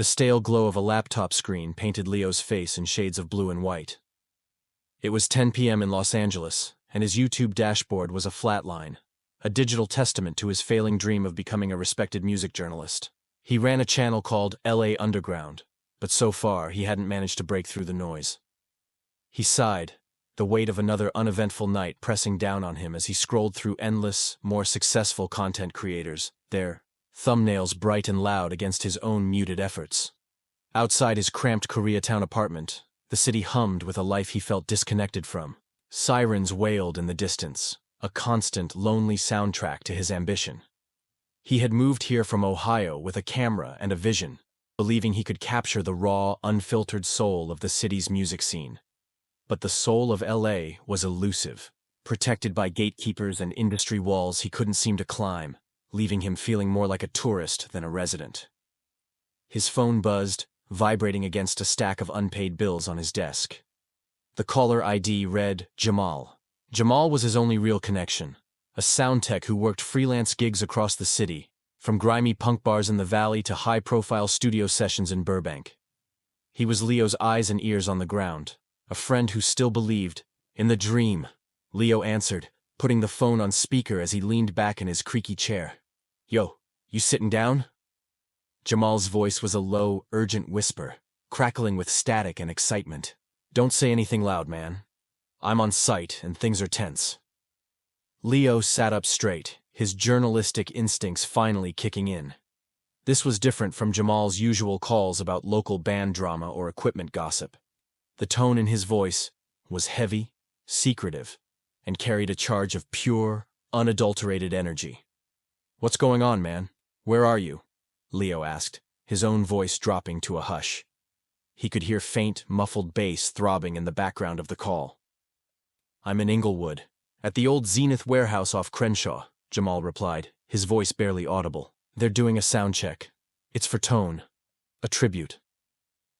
The stale glow of a laptop screen painted Leo's face in shades of blue and white. It was 10 p.m. in Los Angeles, and his YouTube dashboard was a flat line, a digital testament to his failing dream of becoming a respected music journalist. He ran a channel called LA Underground, but so far he hadn't managed to break through the noise. He sighed, the weight of another uneventful night pressing down on him as he scrolled through endless, more successful content creators, their thumbnails bright and loud against his own muted efforts. Outside his cramped Koreatown apartment, the city hummed with a life he felt disconnected from. Sirens wailed in the distance, a constant, lonely soundtrack to his ambition. He had moved here from Ohio with a camera and a vision, believing he could capture the raw, unfiltered soul of the city's music scene. But the soul of LA was elusive, protected by gatekeepers and industry walls he couldn't seem to climb, leaving him feeling more like a tourist than a resident. His phone buzzed, vibrating against a stack of unpaid bills on his desk. The caller ID read Jamal. Jamal was his only real connection, a sound tech who worked freelance gigs across the city, from grimy punk bars in the Valley to high-profile studio sessions in Burbank. He was Leo's eyes and ears on the ground, a friend who still believed in the dream. Leo answered, putting the phone on speaker as he leaned back in his creaky chair. "Yo, you sitting down?" Jamal's voice was a low, urgent whisper, crackling with static and excitement. "Don't say anything loud, man. I'm on site and things are tense." Leo sat up straight, his journalistic instincts finally kicking in. This was different from Jamal's usual calls about local band drama or equipment gossip. The tone in his voice was heavy, secretive, and carried a charge of pure, unadulterated energy. "What's going on, man? Where are you?" Leo asked, his own voice dropping to a hush. He could hear faint, muffled bass throbbing in the background of the call. "I'm in Inglewood, at the old Zenith warehouse off Crenshaw," Jamal replied, his voice barely audible. "They're doing a sound check. It's for Tone. A tribute."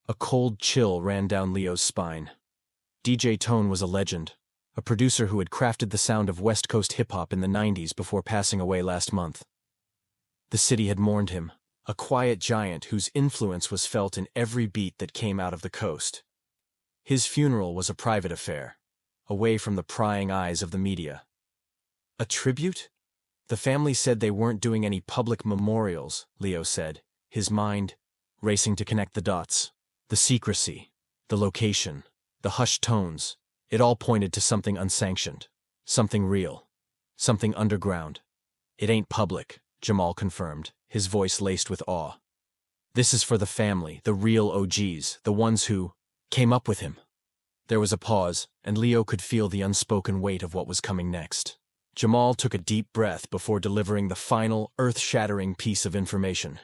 A cold chill ran down Leo's spine. DJ Tone was a legend, a producer who had crafted the sound of West Coast hip-hop in the 90s before passing away last month. The city had mourned him, a quiet giant whose influence was felt in every beat that came out of the coast. His funeral was a private affair, away from the prying eyes of the media. A tribute? The family said they weren't doing any public memorials, Leo said, his mind racing to connect the dots. The secrecy, the location, the hushed tones, it all pointed to something unsanctioned, something real, something underground. "It ain't public," Jamal confirmed, his voice laced with awe. "This is for the family, the real OGs, the ones who came up with him." There was a pause, and Leo could feel the unspoken weight of what was coming next. Jamal took a deep breath before delivering the final, earth-shattering piece of information.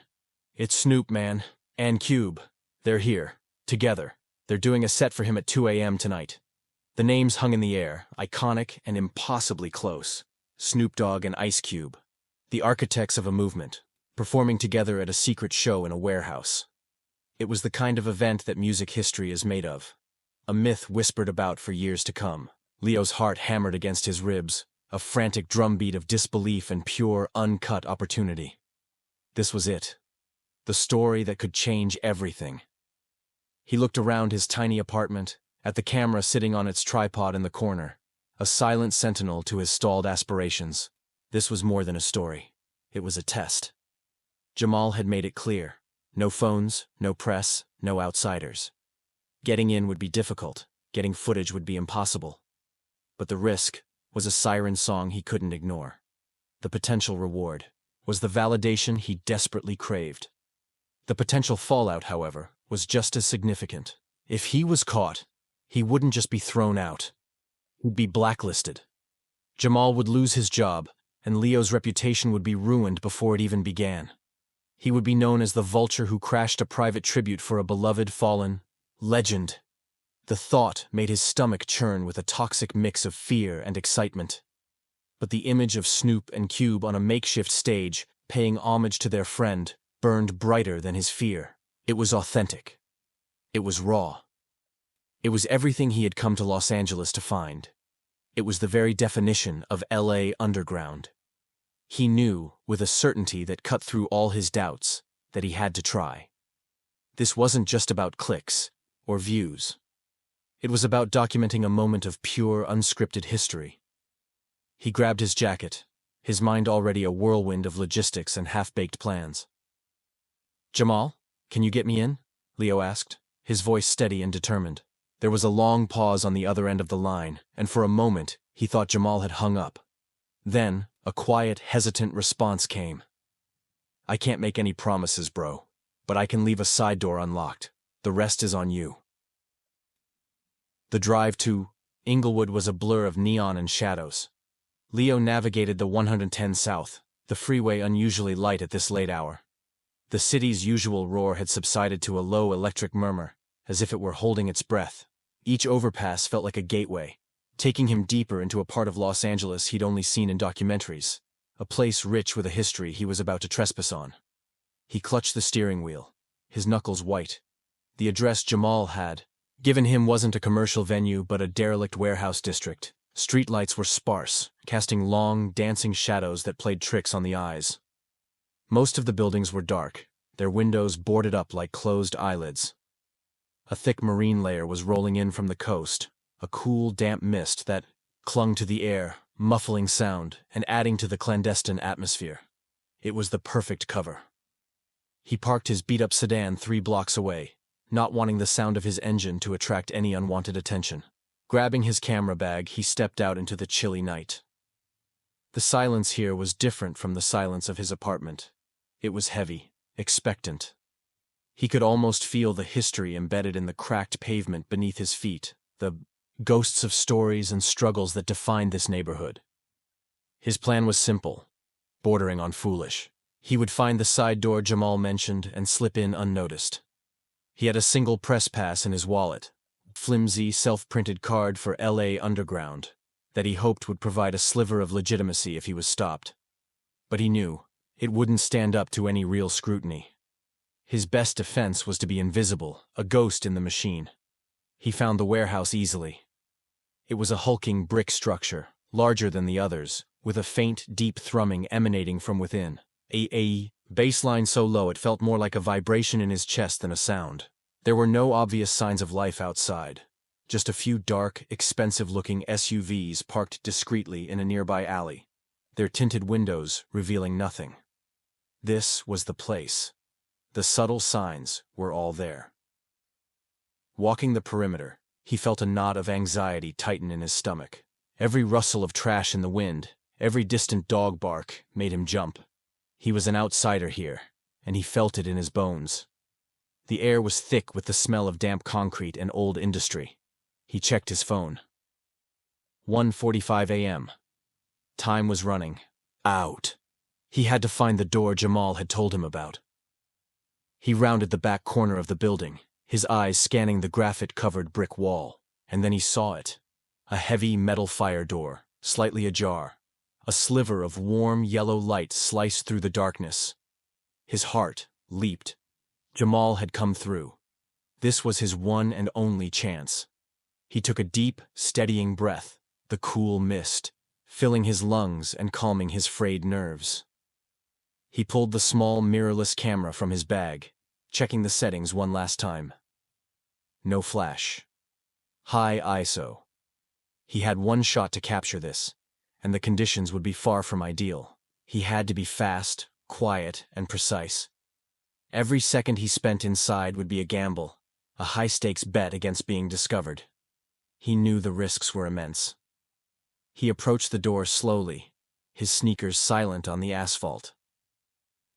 "It's Snoop, man, and Cube. They're here, together. They're doing a set for him at 2 a.m. tonight." The names hung in the air, iconic and impossibly close. Snoop Dogg and Ice Cube, the architects of a movement, performing together at a secret show in a warehouse. It was the kind of event that music history is made of, a myth whispered about for years to come. Leo's heart hammered against his ribs, a frantic drumbeat of disbelief and pure, uncut opportunity. This was it. The story that could change everything. He looked around his tiny apartment, at the camera sitting on its tripod in the corner, a silent sentinel to his stalled aspirations. This was more than a story. It was a test. Jamal had made it clear. No phones, no press, no outsiders. Getting in would be difficult. Getting footage would be impossible. But the risk was a siren song he couldn't ignore. The potential reward was the validation he desperately craved. The potential fallout, however, was just as significant. If he was caught, he wouldn't just be thrown out. He'd be blacklisted. Jamal would lose his job, and Leo's reputation would be ruined before it even began. He would be known as the vulture who crashed a private tribute for a beloved fallen legend. The thought made his stomach churn with a toxic mix of fear and excitement. But the image of Snoop and Cube on a makeshift stage, paying homage to their friend, burned brighter than his fear. It was authentic. It was raw. It was everything he had come to Los Angeles to find. It was the very definition of LA Underground. He knew, with a certainty that cut through all his doubts, that he had to try. This wasn't just about clicks or views. It was about documenting a moment of pure, unscripted history. He grabbed his jacket, his mind already a whirlwind of logistics and half-baked plans. "Jamal, can you get me in?" Leo asked, his voice steady and determined. There was a long pause on the other end of the line, and for a moment, he thought Jamal had hung up. Then, a quiet, hesitant response came. "I can't make any promises, bro, but I can leave a side door unlocked. The rest is on you." The drive to Inglewood was a blur of neon and shadows. Leo navigated the 110 South, the freeway unusually light at this late hour. The city's usual roar had subsided to a low electric murmur, as if it were holding its breath. Each overpass felt like a gateway, taking him deeper into a part of Los Angeles he'd only seen in documentaries, a place rich with a history he was about to trespass on. He clutched the steering wheel, his knuckles white. The address Jamal had given him wasn't a commercial venue but a derelict warehouse district. Streetlights were sparse, casting long, dancing shadows that played tricks on the eyes. Most of the buildings were dark, their windows boarded up like closed eyelids. A thick marine layer was rolling in from the coast, a cool, damp mist that clung to the air, muffling sound and adding to the clandestine atmosphere. It was the perfect cover. He parked his beat-up sedan 3 blocks away, not wanting the sound of his engine to attract any unwanted attention. Grabbing his camera bag, he stepped out into the chilly night. The silence here was different from the silence of his apartment. It was heavy, expectant. He could almost feel the history embedded in the cracked pavement beneath his feet, the ghosts of stories and struggles that defined this neighborhood. His plan was simple, bordering on foolish. He would find the side door Jamal mentioned and slip in unnoticed. He had a single press pass in his wallet, flimsy, self-printed card for LA Underground, that he hoped would provide a sliver of legitimacy if he was stopped. But he knew it wouldn't stand up to any real scrutiny. His best defense was to be invisible, a ghost in the machine. He found the warehouse easily. It was a hulking brick structure, larger than the others, with a faint, deep thrumming emanating from within. A baseline so low it felt more like a vibration in his chest than a sound. There were no obvious signs of life outside, just a few dark, expensive-looking SUVs parked discreetly in a nearby alley, their tinted windows revealing nothing. This was the place. The subtle signs were all there. Walking the perimeter, he felt a knot of anxiety tighten in his stomach. Every rustle of trash in the wind, every distant dog bark made him jump. He was an outsider here, and he felt it in his bones. The air was thick with the smell of damp concrete and old industry. He checked his phone. 1:45 a.m. Time was running out. He had to find the door Jamal had told him about. He rounded the back corner of the building, his eyes scanning the graphite-covered brick wall, and then he saw it. A heavy metal fire door, slightly ajar. A sliver of warm yellow light sliced through the darkness. His heart leaped. Jamal had come through. This was his one and only chance. He took a deep, steadying breath, the cool mist, filling his lungs and calming his frayed nerves. He pulled the small, mirrorless camera from his bag, checking the settings one last time. No flash. High ISO. He had one shot to capture this, and the conditions would be far from ideal. He had to be fast, quiet, and precise. Every second he spent inside would be a gamble, a high-stakes bet against being discovered. He knew the risks were immense. He approached the door slowly, his sneakers silent on the asphalt.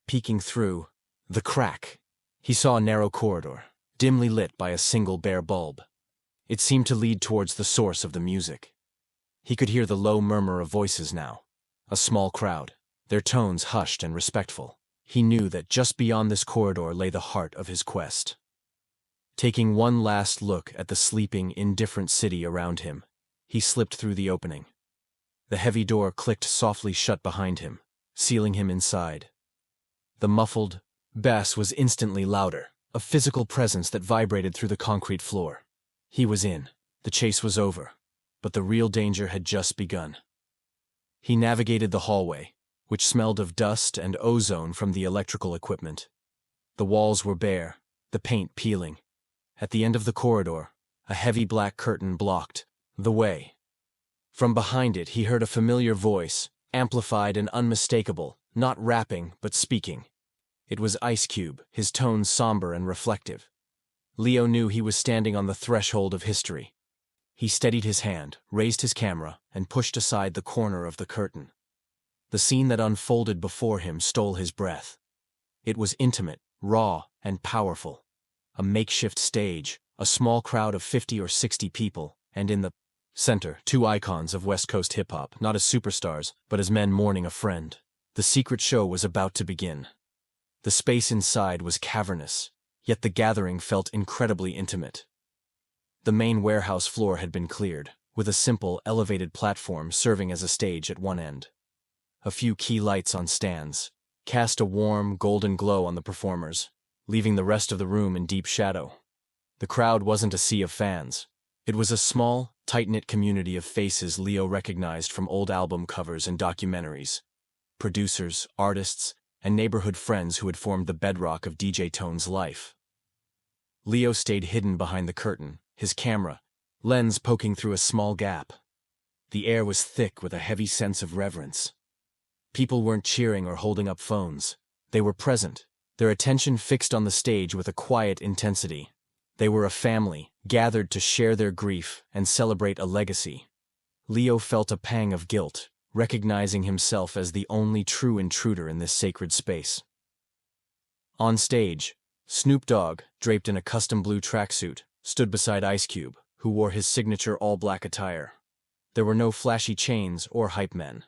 Peeking through the crack, he saw a narrow corridor, dimly lit by a single bare bulb. It seemed to lead towards the source of the music. He could hear the low murmur of voices now, a small crowd, their tones hushed and respectful. He knew that just beyond this corridor lay the heart of his quest. Taking one last look at the sleeping, indifferent city around him, he slipped through the opening. The heavy door clicked softly shut behind him, sealing him inside. The muffled bass was instantly louder, a physical presence that vibrated through the concrete floor. He was in. The chase was over, but the real danger had just begun. He navigated the hallway, which smelled of dust and ozone from the electrical equipment. The walls were bare, the paint peeling. At the end of the corridor, a heavy black curtain blocked the way. From behind it, he heard a familiar voice, amplified and unmistakable, not rapping but speaking. It was Ice Cube, his tones somber and reflective. Leo knew he was standing on the threshold of history. He steadied his hand, raised his camera, and pushed aside the corner of the curtain. The scene that unfolded before him stole his breath. It was intimate, raw, and powerful. A makeshift stage, a small crowd of 50 or 60 people, and in the center, two icons of West Coast hip-hop, not as superstars, but as men mourning a friend. The secret show was about to begin. The space inside was cavernous, yet the gathering felt incredibly intimate. The main warehouse floor had been cleared, with a simple, elevated platform serving as a stage at one end. A few key lights on stands cast a warm, golden glow on the performers, leaving the rest of the room in deep shadow. The crowd wasn't a sea of fans. It was a small, tight-knit community of faces Leo recognized from old album covers and documentaries. Producers, artists, and neighborhood friends who had formed the bedrock of DJ Tone's life. Leo stayed hidden behind the curtain, his camera, lens poking through a small gap. The air was thick with a heavy sense of reverence. People weren't cheering or holding up phones. They were present, their attention fixed on the stage with a quiet intensity. They were a family, gathered to share their grief and celebrate a legacy. Leo felt a pang of guilt, recognizing himself as the only true intruder in this sacred space. On stage, Snoop Dogg, draped in a custom blue tracksuit, stood beside Ice Cube, who wore his signature all-black attire. There were no flashy chains or hype men.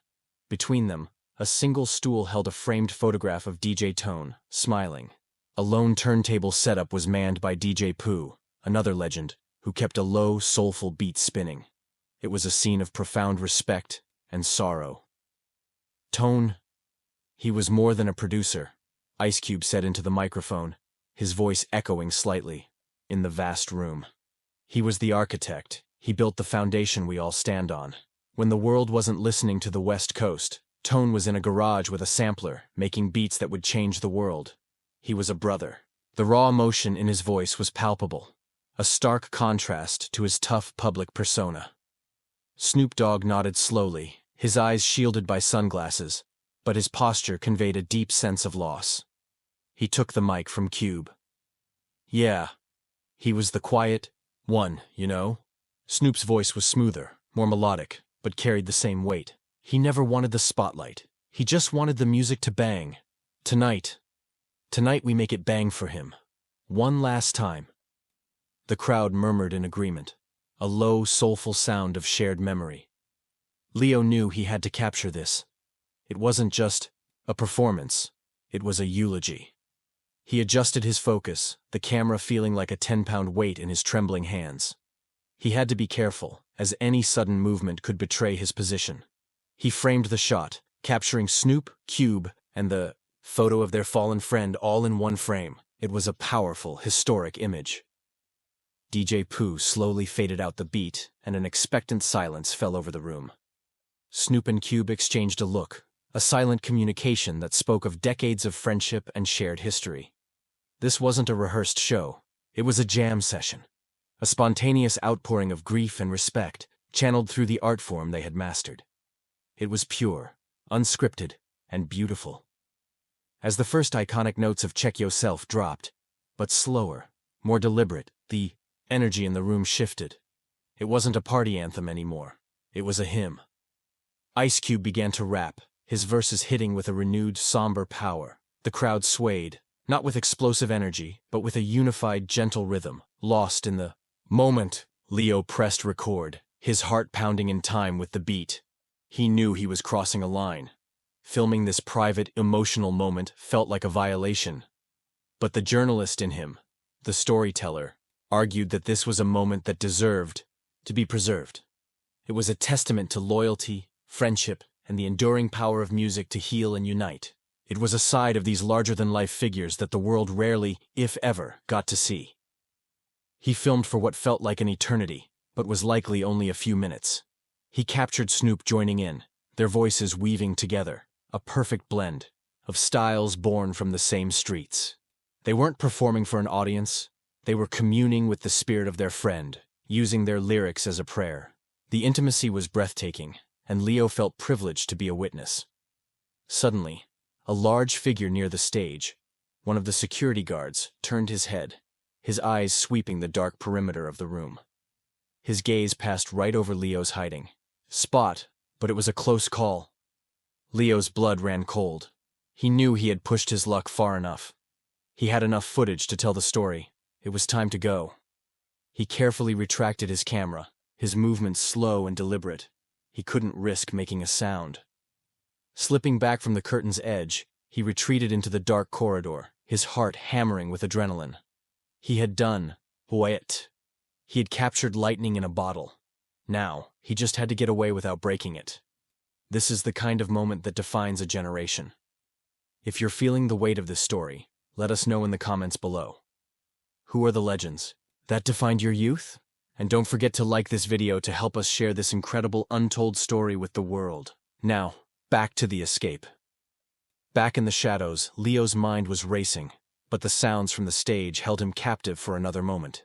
Between them, a single stool held a framed photograph of DJ Tone, smiling. A lone turntable setup was manned by DJ Pooh, another legend, who kept a low, soulful beat spinning. It was a scene of profound respect and sorrow. Tone, he was more than a producer, Ice Cube said into the microphone, his voice echoing slightly in the vast room. He was the architect. He built the foundation we all stand on. When the world wasn't listening to the West Coast, Tone was in a garage with a sampler, making beats that would change the world. He was a brother. The raw emotion in his voice was palpable, a stark contrast to his tough public persona. Snoop Dogg nodded slowly, his eyes shielded by sunglasses, but his posture conveyed a deep sense of loss. He took the mic from Cube. Yeah, he was the quiet one, you know? Snoop's voice was smoother, more melodic, but carried the same weight. He never wanted the spotlight. He just wanted the music to bang. Tonight we make it bang for him. One last time. The crowd murmured in agreement, a low, soulful sound of shared memory. Leo knew he had to capture this. It wasn't just a performance, it was a eulogy. He adjusted his focus, the camera feeling like a 10-pound weight in his trembling hands. He had to be careful, as any sudden movement could betray his position. He framed the shot, capturing Snoop, Cube, and the photo of their fallen friend all in one frame. It was a powerful, historic image. DJ Pooh slowly faded out the beat, and an expectant silence fell over the room. Snoop and Cube exchanged a look, a silent communication that spoke of decades of friendship and shared history. This wasn't a rehearsed show. It was a jam session, a spontaneous outpouring of grief and respect, channeled through the art form they had mastered. It was pure, unscripted, and beautiful. As the first iconic notes of Check Yourself dropped, but slower, more deliberate, the energy in the room shifted. It wasn't a party anthem anymore. It was a hymn. Ice Cube began to rap, his verses hitting with a renewed, somber power. The crowd swayed, not with explosive energy, but with a unified, gentle rhythm, lost in the moment. Leo pressed record, his heart pounding in time with the beat. He knew he was crossing a line. Filming this private, emotional moment felt like a violation. But the journalist in him, the storyteller, argued that this was a moment that deserved to be preserved. It was a testament to loyalty, friendship, and the enduring power of music to heal and unite. It was a side of these larger-than-life figures that the world rarely, if ever, got to see. He filmed for what felt like an eternity, but was likely only a few minutes. He captured Snoop joining in, their voices weaving together, a perfect blend of styles born from the same streets. They weren't performing for an audience, they were communing with the spirit of their friend, using their lyrics as a prayer. The intimacy was breathtaking, and Leo felt privileged to be a witness. Suddenly, a large figure near the stage, one of the security guards, turned his head, his eyes sweeping the dark perimeter of the room. His gaze passed right over Leo's hiding spot, but it was a close call. Leo's blood ran cold. He knew he had pushed his luck far enough. He had enough footage to tell the story. It was time to go. He carefully retracted his camera, his movements slow and deliberate. He couldn't risk making a sound. Slipping back from the curtain's edge, he retreated into the dark corridor, his heart hammering with adrenaline. He had done it. He had captured lightning in a bottle. Now, he just had to get away without breaking it. This is the kind of moment that defines a generation. If you're feeling the weight of this story, let us know in the comments below. Who are the legends that defined your youth? And don't forget to like this video to help us share this incredible untold story with the world. Now, back to the escape. Back in the shadows, Leo's mind was racing, but the sounds from the stage held him captive for another moment.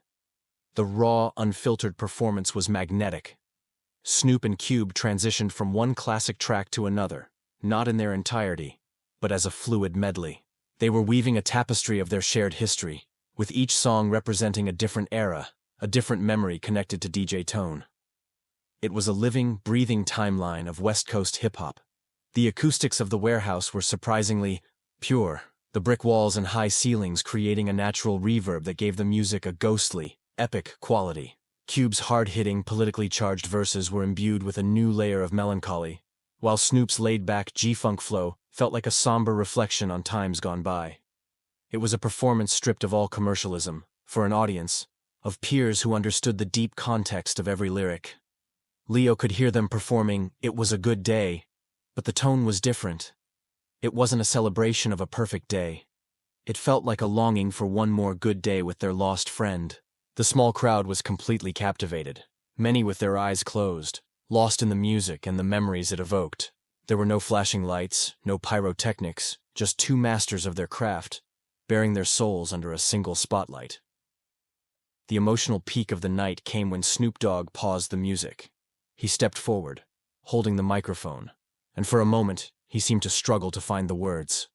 The raw, unfiltered performance was magnetic. Snoop and Cube transitioned from one classic track to another, not in their entirety, but as a fluid medley. They were weaving a tapestry of their shared history, with each song representing a different era, a different memory connected to DJ Tone. It was a living, breathing timeline of West Coast hip-hop. The acoustics of the warehouse were surprisingly pure, the brick walls and high ceilings creating a natural reverb that gave the music a ghostly, epic quality. Cube's hard-hitting, politically charged verses were imbued with a new layer of melancholy, while Snoop's laid-back G-funk flow felt like a somber reflection on times gone by. It was a performance stripped of all commercialism, for an audience, of peers who understood the deep context of every lyric. Leo could hear them performing "It Was a Good Day," but the tone was different. It wasn't a celebration of a perfect day. It felt like a longing for one more good day with their lost friend. The small crowd was completely captivated, many with their eyes closed, lost in the music and the memories it evoked. There were no flashing lights, no pyrotechnics, just two masters of their craft, bearing their souls under a single spotlight. The emotional peak of the night came when Snoop Dogg paused the music. He stepped forward, holding the microphone, and for a moment, he seemed to struggle to find the words.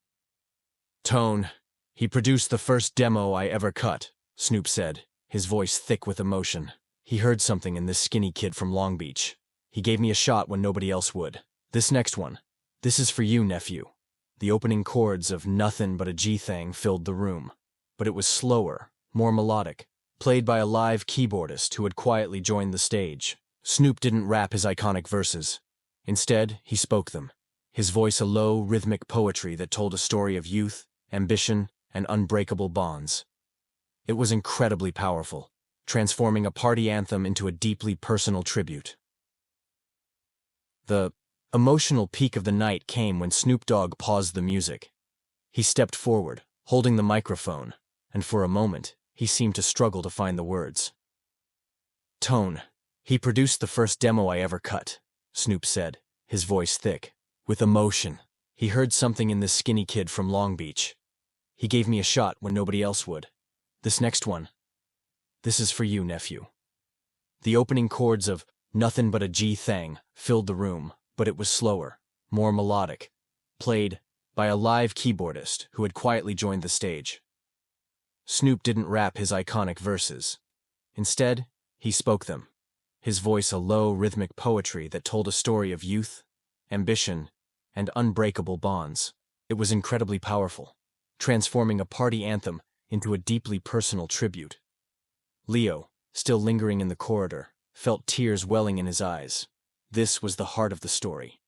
"Tone, he produced the first demo I ever cut," Snoop said, his voice thick with emotion. "He heard something in this skinny kid from Long Beach. He gave me a shot when nobody else would. This next one, this is for you, nephew." The opening chords of "Nothin' But a G-Thang" filled the room, but it was slower, more melodic, played by a live keyboardist who had quietly joined the stage. Snoop didn't rap his iconic verses. Instead, he spoke them, his voice a low, rhythmic poetry that told a story of youth, ambition, and unbreakable bonds. It was incredibly powerful, transforming a party anthem into a deeply personal tribute. The emotional peak of the night came when Snoop Dogg paused the music. He stepped forward, holding the microphone, and for a moment, he seemed to struggle to find the words. "Tone, he produced the first demo I ever cut," Snoop said, his voice thick, with emotion. "He heard something in this skinny kid from Long Beach. He gave me a shot when nobody else would. This next one, this is for you, nephew." The opening chords of "Nothin' But a G-Thang" filled the room, but it was slower, more melodic, played by a live keyboardist who had quietly joined the stage. Snoop didn't rap his iconic verses. Instead, he spoke them, his voice a low, rhythmic poetry that told a story of youth, ambition, and unbreakable bonds. It was incredibly powerful, transforming a party anthem into a deeply personal tribute. Leo, still lingering in the corridor, felt tears welling in his eyes. This was the heart of the story.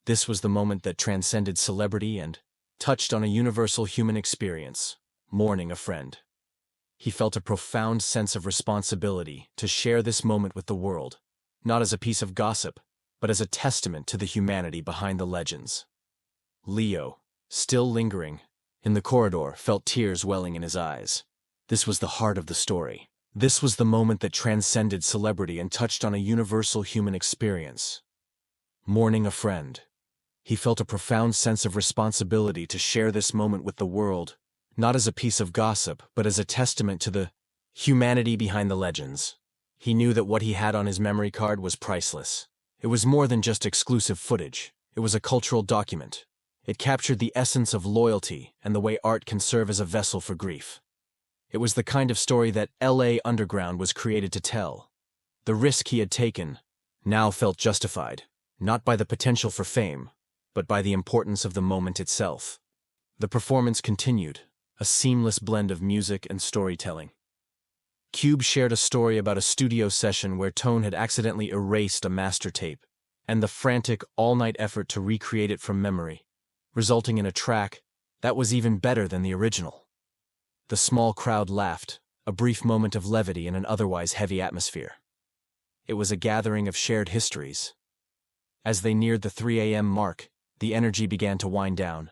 This was the moment that transcended celebrity and touched on a universal human experience, mourning a friend. He felt a profound sense of responsibility to share this moment with the world, not as a piece of gossip, but as a testament to the humanity behind the legends. Leo, still lingering in the corridor, felt tears welling in his eyes. This was the heart of the story. This was the moment that transcended celebrity and touched on a universal human experience. Mourning a friend. He felt a profound sense of responsibility to share this moment with the world, not as a piece of gossip, but as a testament to the humanity behind the legends. He knew that what he had on his memory card was priceless. It was more than just exclusive footage. It was a cultural document. It captured the essence of loyalty and the way art can serve as a vessel for grief. It was the kind of story that LA Underground was created to tell. The risk he had taken now felt justified, not by the potential for fame, but by the importance of the moment itself. The performance continued, a seamless blend of music and storytelling. Cube shared a story about a studio session where Tone had accidentally erased a master tape, and the frantic, all-night effort to recreate it from memory, resulting in a track that was even better than the original. The small crowd laughed, a brief moment of levity in an otherwise heavy atmosphere. It was a gathering of shared histories. As they neared the 3 a.m. mark, the energy began to wind down.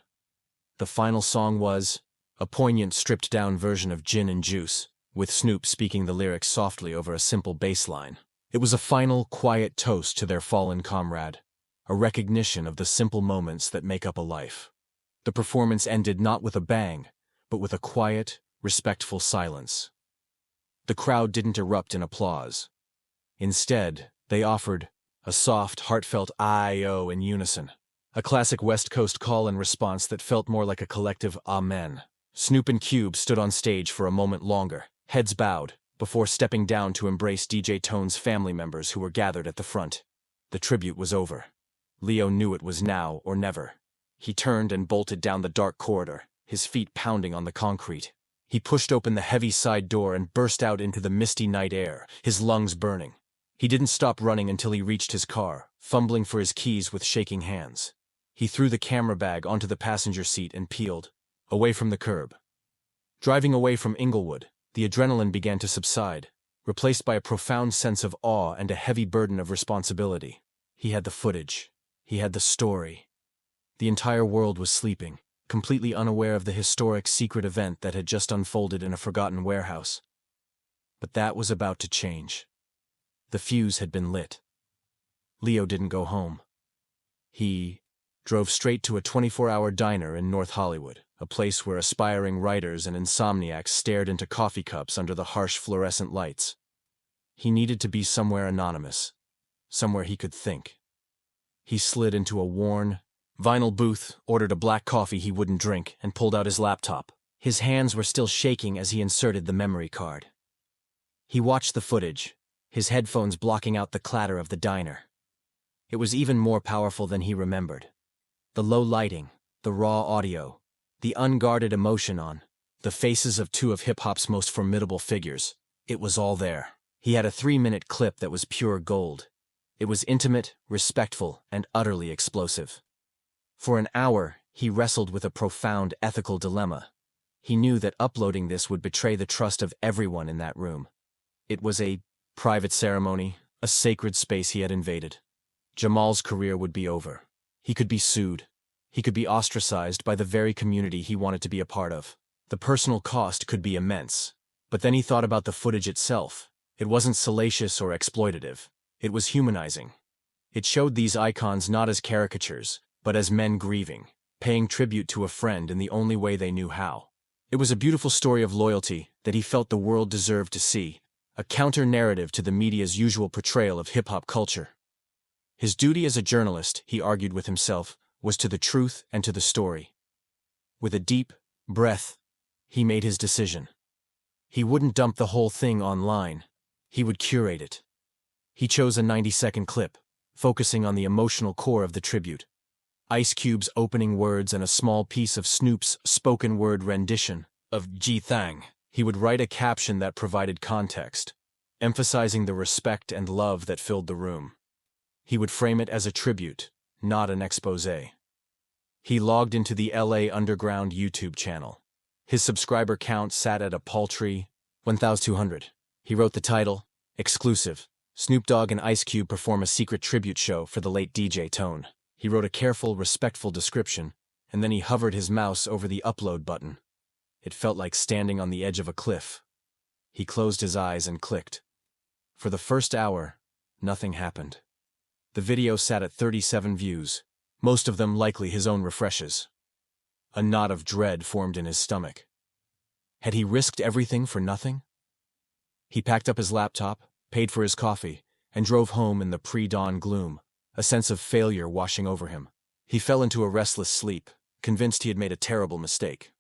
The final song was a poignant, stripped-down version of Gin and Juice, with Snoop speaking the lyrics softly over a simple bass line. It was a final, quiet toast to their fallen comrade, a recognition of the simple moments that make up a life. The performance ended not with a bang, but with a quiet, respectful silence. The crowd didn't erupt in applause. Instead, they offered a soft, heartfelt "I-O" in unison, a classic West Coast call and response that felt more like a collective amen. Snoop and Cube stood on stage for a moment longer, heads bowed, before stepping down to embrace DJ Tone's family members who were gathered at the front. The tribute was over. Leo knew it was now or never. He turned and bolted down the dark corridor, his feet pounding on the concrete. He pushed open the heavy side door and burst out into the misty night air, his lungs burning. He didn't stop running until he reached his car, fumbling for his keys with shaking hands. He threw the camera bag onto the passenger seat and peeled, away from the curb. Driving away from Inglewood, the adrenaline began to subside, replaced by a profound sense of awe and a heavy burden of responsibility. He had the footage. He had the story. The entire world was sleeping, completely unaware of the historic secret event that had just unfolded in a forgotten warehouse. But that was about to change. The fuse had been lit. Leo didn't go home. He drove straight to a 24-hour diner in North Hollywood, a place where aspiring writers and insomniacs stared into coffee cups under the harsh fluorescent lights. He needed to be somewhere anonymous, somewhere he could think. He slid into a worn, vinyl booth, ordered a black coffee he wouldn't drink, and pulled out his laptop. His hands were still shaking as he inserted the memory card. He watched the footage, his headphones blocking out the clatter of the diner. It was even more powerful than he remembered. The low lighting, the raw audio, the unguarded emotion on the faces of two of hip-hop's most formidable figures. It was all there. He had a 3-minute clip that was pure gold. It was intimate, respectful, and utterly explosive. For an hour, he wrestled with a profound ethical dilemma. He knew that uploading this would betray the trust of everyone in that room. It was a private ceremony, a sacred space he had invaded. Jamal's career would be over. He could be sued. He could be ostracized by the very community he wanted to be a part of. The personal cost could be immense. But then he thought about the footage itself. It wasn't salacious or exploitative. It was humanizing. It showed these icons not as caricatures, but as men grieving, paying tribute to a friend in the only way they knew how. It was a beautiful story of loyalty that he felt the world deserved to see, a counter-narrative to the media's usual portrayal of hip-hop culture. His duty as a journalist, he argued with himself, was to the truth and to the story. With a deep breath, he made his decision. He wouldn't dump the whole thing online. He would curate it. He chose a 90-second clip, focusing on the emotional core of the tribute. Ice Cube's opening words and a small piece of Snoop's spoken-word rendition of G-Thang. He would write a caption that provided context, emphasizing the respect and love that filled the room. He would frame it as a tribute, not an exposé. He logged into the LA Underground YouTube channel. His subscriber count sat at a paltry 1,200. He wrote the title, Exclusive. Snoop Dogg and Ice Cube perform a secret tribute show for the late DJ Tone. He wrote a careful, respectful description, and then he hovered his mouse over the upload button. It felt like standing on the edge of a cliff. He closed his eyes and clicked. For the first hour, nothing happened. The video sat at 37 views, most of them likely his own refreshes. A knot of dread formed in his stomach. Had he risked everything for nothing? He packed up his laptop, paid for his coffee, and drove home in the pre-dawn gloom, a sense of failure washing over him. He fell into a restless sleep, convinced he had made a terrible mistake.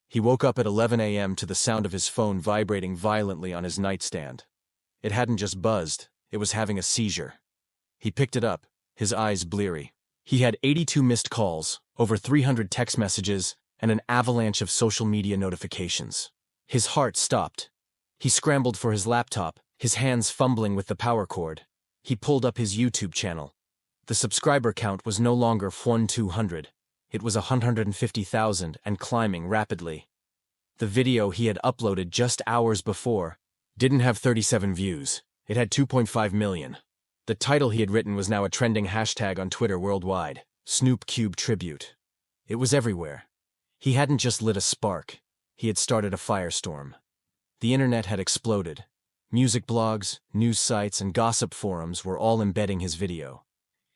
He woke up at 11 a.m. to the sound of his phone vibrating violently on his nightstand. It hadn't just buzzed, it was having a seizure. He picked it up, his eyes bleary. He had 82 missed calls, over 300 text messages, and an avalanche of social media notifications. His heart stopped. He scrambled for his laptop, his hands fumbling with the power cord. He pulled up his YouTube channel. The subscriber count was no longer 1,200. It was 150,000 and climbing rapidly. The video he had uploaded just hours before didn't have 37 views. It had 2.5 million. The title he had written was now a trending hashtag on Twitter worldwide, Snoop Cube Tribute. It was everywhere. He hadn't just lit a spark, he had started a firestorm. The internet had exploded. Music blogs, news sites, and gossip forums were all embedding his video.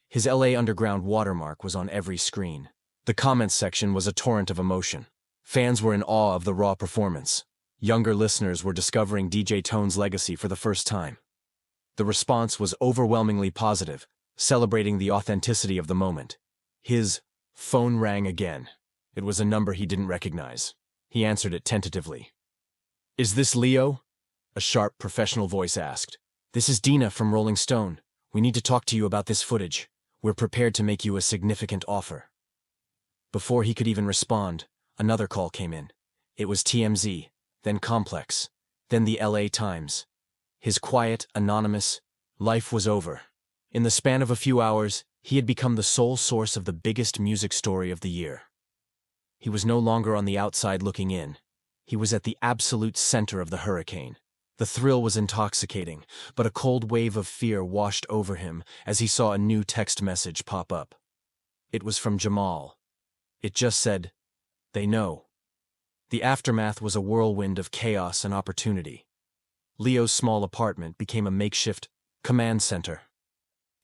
His LA Underground watermark was on every screen. The comments section was a torrent of emotion. Fans were in awe of the raw performance. Younger listeners were discovering DJ Tone's legacy for the first time. The response was overwhelmingly positive, celebrating the authenticity of the moment. His phone rang again. It was a number he didn't recognize. He answered it tentatively. "Is this Leo?" a sharp, professional voice asked. "This is Dina from Rolling Stone. We need to talk to you about this footage. We're prepared to make you a significant offer." Before he could even respond, another call came in. It was TMZ, then Complex, then the LA Times. His quiet, anonymous life was over. In the span of a few hours, he had become the sole source of the biggest music story of the year. He was no longer on the outside looking in. He was at the absolute center of the hurricane. The thrill was intoxicating, but a cold wave of fear washed over him as he saw a new text message pop up. It was from Jamal. It just said, "They know." The aftermath was a whirlwind of chaos and opportunity. Leo's small apartment became a makeshift command center.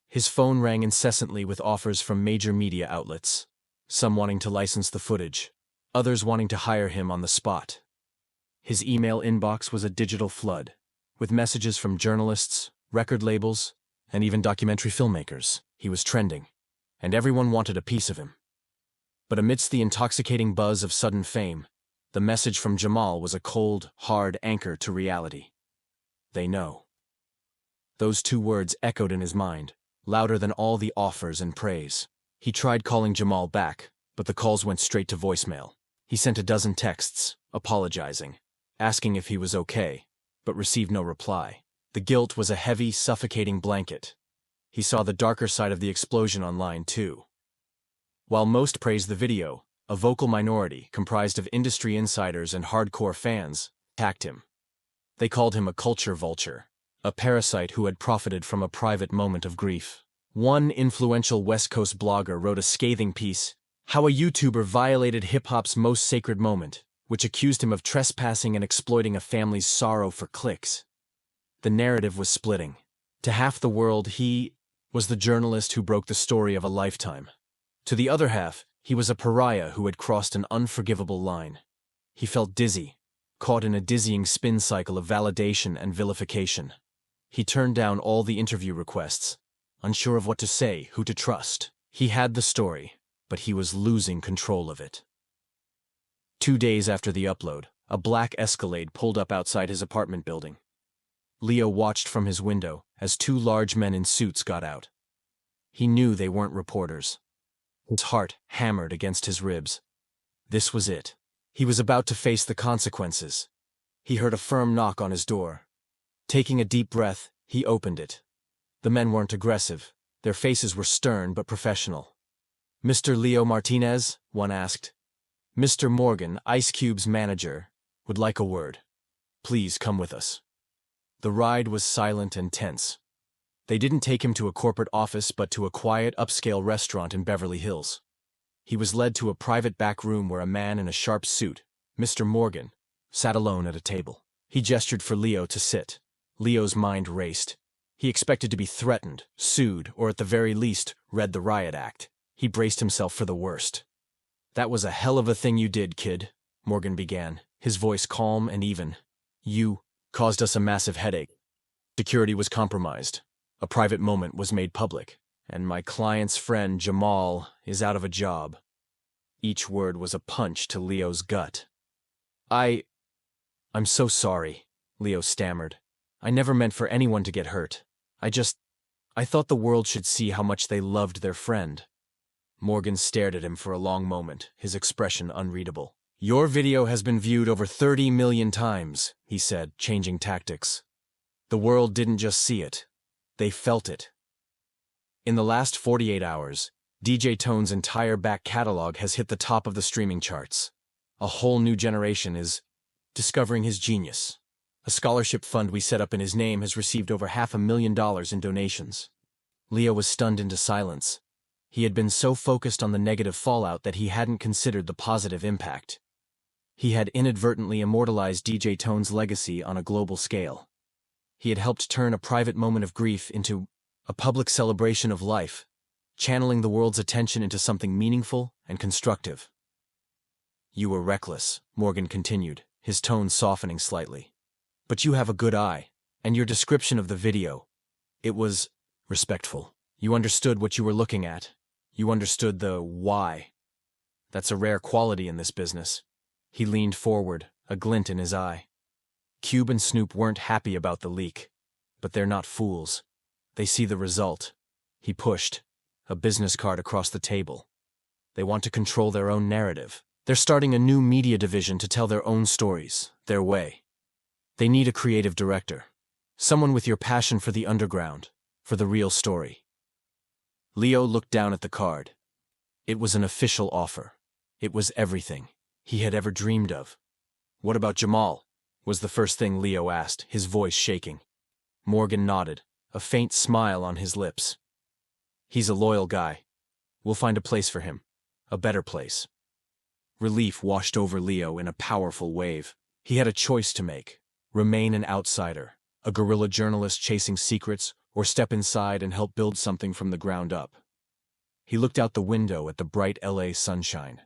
His phone rang incessantly with offers from major media outlets, some wanting to license the footage, others wanting to hire him on the spot. His email inbox was a digital flood, with messages from journalists, record labels, and even documentary filmmakers. He was trending, and everyone wanted a piece of him. But amidst the intoxicating buzz of sudden fame, the message from Jamal was a cold, hard anchor to reality. They know. Those two words echoed in his mind, louder than all the offers and praise. He tried calling Jamal back, but the calls went straight to voicemail. He sent a dozen texts, apologizing, asking if he was okay, but received no reply. The guilt was a heavy, suffocating blanket. He saw the darker side of the explosion online, too. While most praised the video, a vocal minority, comprised of industry insiders and hardcore fans, attacked him. They called him a culture vulture, a parasite who had profited from a private moment of grief. One influential West Coast blogger wrote a scathing piece, "How a YouTuber violated hip-hop's most sacred moment," which accused him of trespassing and exploiting a family's sorrow for clicks. The narrative was splitting. To half the world, he was the journalist who broke the story of a lifetime. To the other half, he was a pariah who had crossed an unforgivable line. He felt dizzy, caught in a dizzying spin cycle of validation and vilification. He turned down all the interview requests, unsure of what to say, who to trust. He had the story, but he was losing control of it. 2 days after the upload, a black Escalade pulled up outside his apartment building. Leo watched from his window as two large men in suits got out. He knew they weren't reporters. His heart hammered against his ribs. This was it. He was about to face the consequences. He heard a firm knock on his door. Taking a deep breath, he opened it. The men weren't aggressive. Their faces were stern but professional. "Mr. Leo Martinez?" one asked. "Mr. Morgan, Ice Cube's manager, would like a word. Please come with us." The ride was silent and tense. They didn't take him to a corporate office but to a quiet, upscale restaurant in Beverly Hills. He was led to a private back room where a man in a sharp suit, Mr. Morgan, sat alone at a table. He gestured for Leo to sit. Leo's mind raced. He expected to be threatened, sued, or at the very least, read the riot act. He braced himself for the worst. "That was a hell of a thing you did, kid," Morgan began. his voice calm and even. You caused us a massive headache. Security was compromised. A private moment was made public. And my client's friend, Jamal, is out of a job. Each word was a punch to Leo's gut. I'm so sorry, Leo stammered. I never meant for anyone to get hurt. I thought the world should see how much they loved their friend. Morgan stared at him for a long moment, his expression unreadable. Your video has been viewed over 30 million times, he said, changing tactics. The world didn't just see it. They felt it. In the last 48 hours, DJ Tone's entire back catalog has hit the top of the streaming charts. A whole new generation is discovering his genius. A scholarship fund we set up in his name has received over $500,000 in donations. Leo was stunned into silence. He had been so focused on the negative fallout that he hadn't considered the positive impact. He had inadvertently immortalized DJ Tone's legacy on a global scale. He had helped turn a private moment of grief into a public celebration of life, channeling the world's attention into something meaningful and constructive. You were reckless, Morgan continued, his tone softening slightly. But you have a good eye, and your description of the video, it was respectful. You understood what you were looking at. You understood the why. That's a rare quality in this business. He leaned forward, a glint in his eye. Cube and Snoop weren't happy about the leak, but they're not fools. They see the result. He pushed a business card across the table. They want to control their own narrative. They're starting a new media division to tell their own stories, their way. They need a creative director, someone with your passion for the underground, for the real story. Leo looked down at the card. It was an official offer. It was everything he had ever dreamed of. What about Jamal? Was the first thing Leo asked, his voice shaking. Morgan nodded, a faint smile on his lips. He's a loyal guy. We'll find a place for him. A better place. Relief washed over Leo in a powerful wave. He had a choice to make. Remain an outsider, a guerrilla journalist chasing secrets, or step inside and help build something from the ground up. He looked out the window at the bright LA sunshine.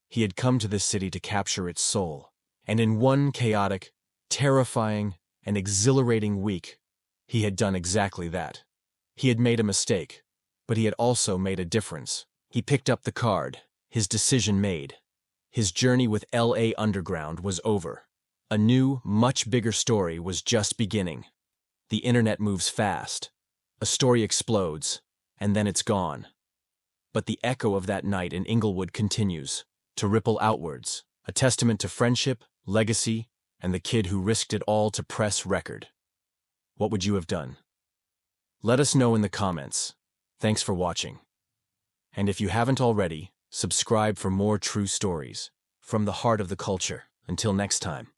He had come to this city to capture its soul, and in one chaotic, terrifying, and exhilarating week, he had done exactly that. He had made a mistake, but he had also made a difference. He picked up the card, his decision made. His journey with LA Underground was over. A new, much bigger story was just beginning. The internet moves fast. A story explodes, and then it's gone. But the echo of that night in Inglewood continues, to ripple outwards, a testament to friendship, legacy, and the kid who risked it all to press record. What would you have done? Let us know in the comments. Thanks for watching. And if you haven't already, subscribe for more true stories from the heart of the culture. Until next time.